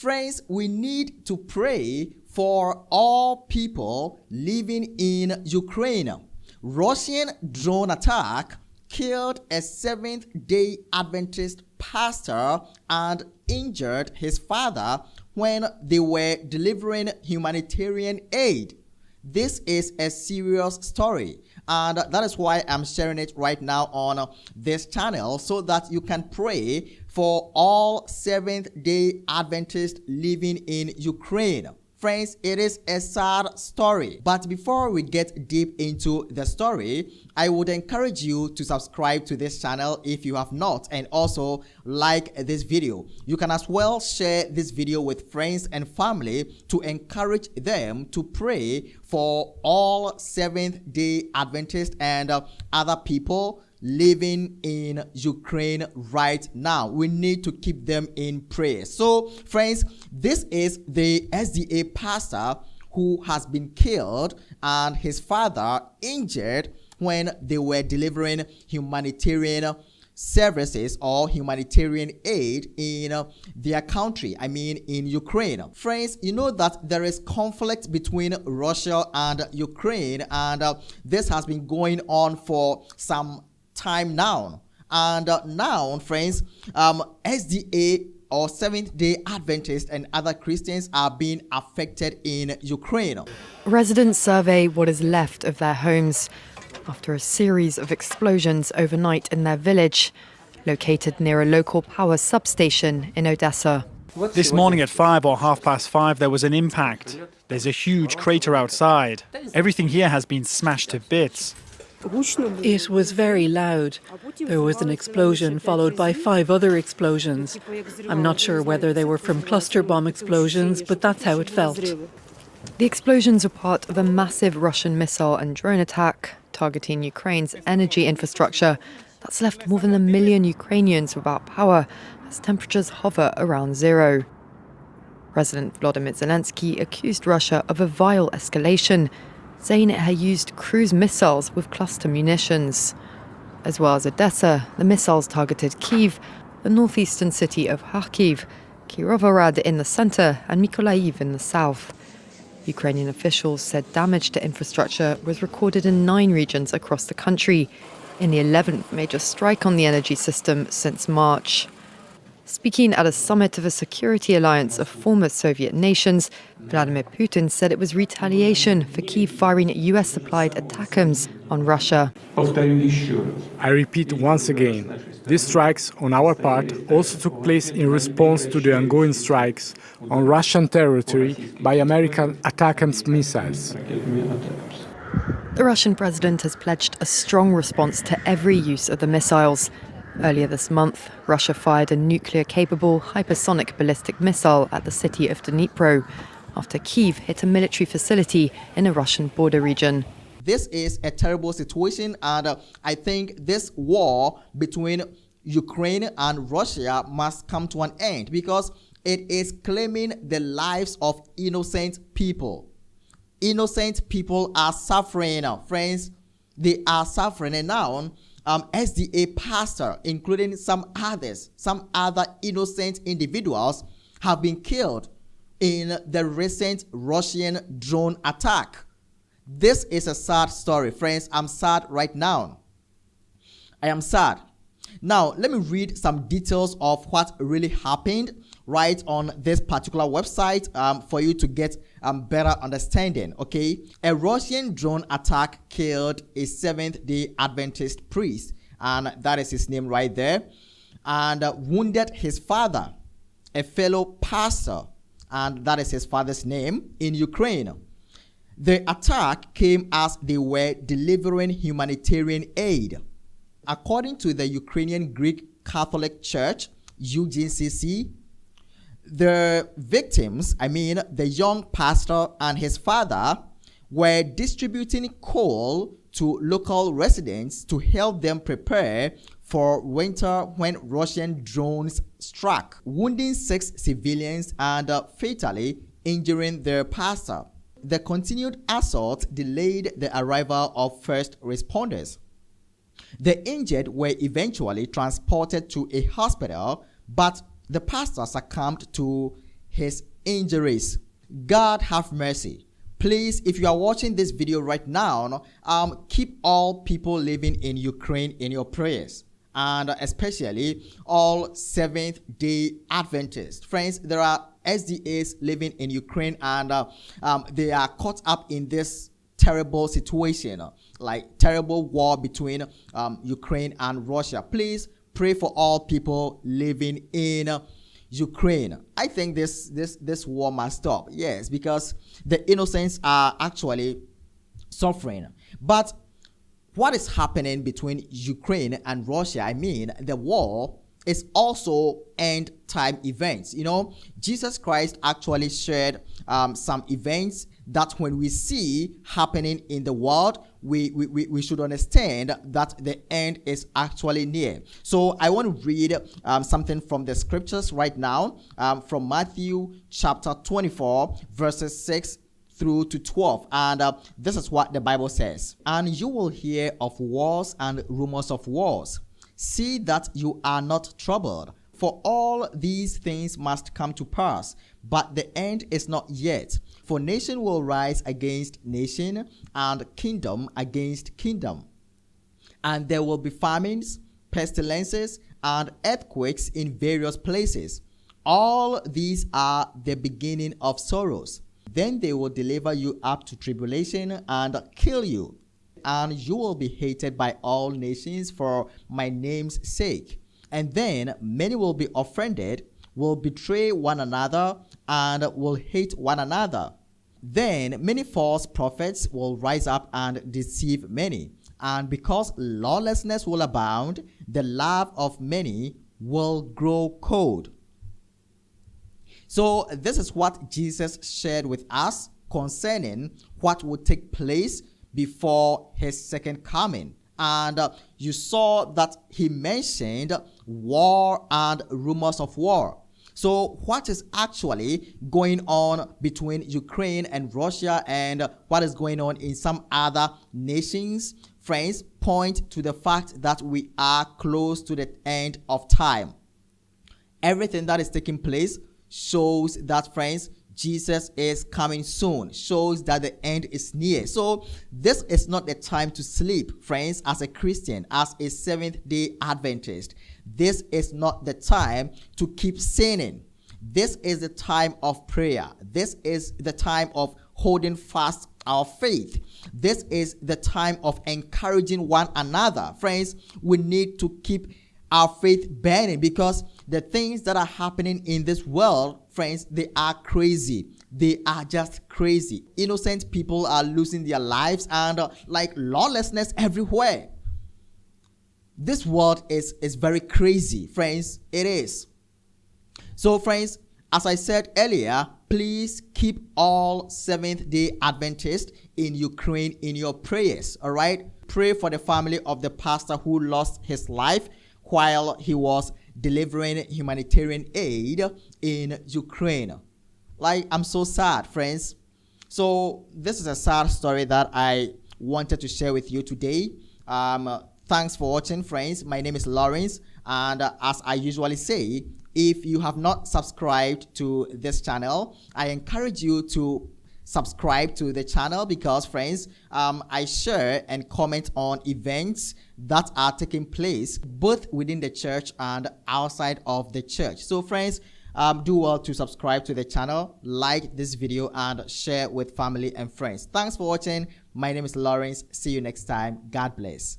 Friends, we need to pray for all people living in Ukraine. Russian drone attack killed a Seventh-day Adventist pastor and injured his father when they were delivering humanitarian aid. This is a serious story, and that is why I'm sharing it right now on this channel, so that you can pray for all Seventh-day Adventists living in Ukraine. Friends, it is a sad story. But before we get deep into the story, I would encourage you to subscribe to this channel if you have not, and also like this video. You can as well share this video with friends and family to encourage them to pray for all Seventh-day Adventists and other people living in Ukraine right now. We need to keep them in prayer. So, friends, this is the SDA pastor who has been killed and his father injured when they were delivering humanitarian services or humanitarian aid in their country, in Ukraine. Friends, you know that there is conflict between Russia and Ukraine, and this has been going on for some time now. And now, friends, SDA or Seventh-day Adventists and other Christians are being affected in Ukraine. Residents survey what is left of their homes after a series of explosions overnight in their village, located near a local power substation in Odessa. This morning at 5 or 5:30, there was an impact. There's a huge crater outside. Everything here has been smashed to bits. It was very loud. There was an explosion followed by 5 other explosions. I'm not sure whether they were from cluster bomb explosions, but that's how it felt. The explosions are part of a massive Russian missile and drone attack targeting Ukraine's energy infrastructure that's left more than 1 million Ukrainians without power as temperatures hover around zero. President Volodymyr Zelensky accused Russia of a vile escalation, saying it had used cruise missiles with cluster munitions. As well as Odessa, the missiles targeted Kyiv, the northeastern city of Kharkiv, Kirovohrad in the center, and Mykolaiv in the south. Ukrainian officials said damage to infrastructure was recorded in 9 regions across the country, in the 11th major strike on the energy system since March. Speaking at a summit of a security alliance of former Soviet nations, Vladimir Putin said it was retaliation for Kyiv firing US-supplied ATACMS on Russia. I repeat once again, these strikes on our part also took place in response to the ongoing strikes on Russian territory by American ATACMS missiles. The Russian president has pledged a strong response to every use of the missiles. Earlier this month, Russia fired a nuclear-capable hypersonic ballistic missile at the city of Dnipro after Kyiv hit a military facility in a Russian border region. This is a terrible situation, and I think this war between Ukraine and Russia must come to an end because it is claiming the lives of innocent people. Innocent people are suffering, friends. They are suffering, and now SDA pastor, including some other innocent individuals, have been killed in the recent Russian drone attack. This is a sad story, friends. I'm sad right now. I am sad. Now, let me read some details of what really happened right on this particular website for you to get better understanding, okay? A Russian drone attack killed a Seventh-day Adventist priest, and that is his name right there, and wounded his father, a fellow pastor, and that is his father's name, in Ukraine. The attack came as they were delivering humanitarian aid. According to the Ukrainian Greek Catholic Church, UGCC, the victims, the young pastor and his father, were distributing coal to local residents to help them prepare for winter when Russian drones struck, wounding 6 civilians and fatally injuring their pastor. The continued assault delayed the arrival of first responders. The injured were eventually transported to a hospital, but the pastor succumbed to his injuries. God have mercy. Please, if you are watching this video right now, keep all people living in Ukraine in your prayers, and especially all Seventh-day Adventists. Friends, there are SDAs living in Ukraine, and they are caught up in this terrible situation, like terrible war between Ukraine and Russia. Please pray for all people living in Ukraine. I think this war must stop. Yes, because the innocents are actually suffering. But what is happening between Ukraine and Russia, I mean, the war is also end time events. You know, Jesus Christ actually shared some events that when we see happening in the world, we should understand that the end is actually near. So I want to read something from the scriptures right now, from Matthew chapter 24 verses 6 through to 12, and this is what the Bible says. And you will hear of wars and rumors of wars. See that you are not troubled, for all these things must come to pass, but the end is not yet. For nation will rise against nation, and kingdom against kingdom. And there will be famines, pestilences, and earthquakes in various places. All these are the beginning of sorrows. Then they will deliver you up to tribulation and kill you, and you will be hated by all nations for my name's sake. And then many will be offended, will betray one another, and will hate one another. Then many false prophets will rise up and deceive many. And because lawlessness will abound, the love of many will grow cold. So this is what Jesus shared with us concerning what would take place before his second coming. And you saw that he mentioned war and rumors of war. So what is actually going on between Ukraine and Russia, and what is going on in some other nations, friends, point to the fact that we are close to the end of time. Everything that is taking place shows that, friends, Jesus is coming soon, shows that the end is near. So this is not the time to sleep, friends, as a Christian, as a Seventh-day Adventist. This is not the time to keep sinning. This is the time of prayer. This is the time of holding fast our faith. This is the time of encouraging one another. Friends, we need to keep our faith burning, because the things that are happening in this world, friends, they are crazy. They are just crazy. Innocent people are losing their lives, and like lawlessness everywhere. This world is very crazy, friends. It is. So, friends, as I said earlier, please keep all Seventh-day Adventists in Ukraine in your prayers, all right? Pray for the family of the pastor who lost his life while he was delivering humanitarian aid in Ukraine. Like, I'm so sad, friends. So this is a sad story that I wanted to share with you today. Thanks for watching, friends. My name is Lawrence, and as I usually say, if you have not subscribed to this channel, I encourage you to subscribe to the channel, because, friends, I share and comment on events that are taking place both within the church and outside of the church. So, friends, do well to subscribe to the channel, like this video, and share with family and friends. Thanks for watching. My name is Lawrence. See you next time. God bless.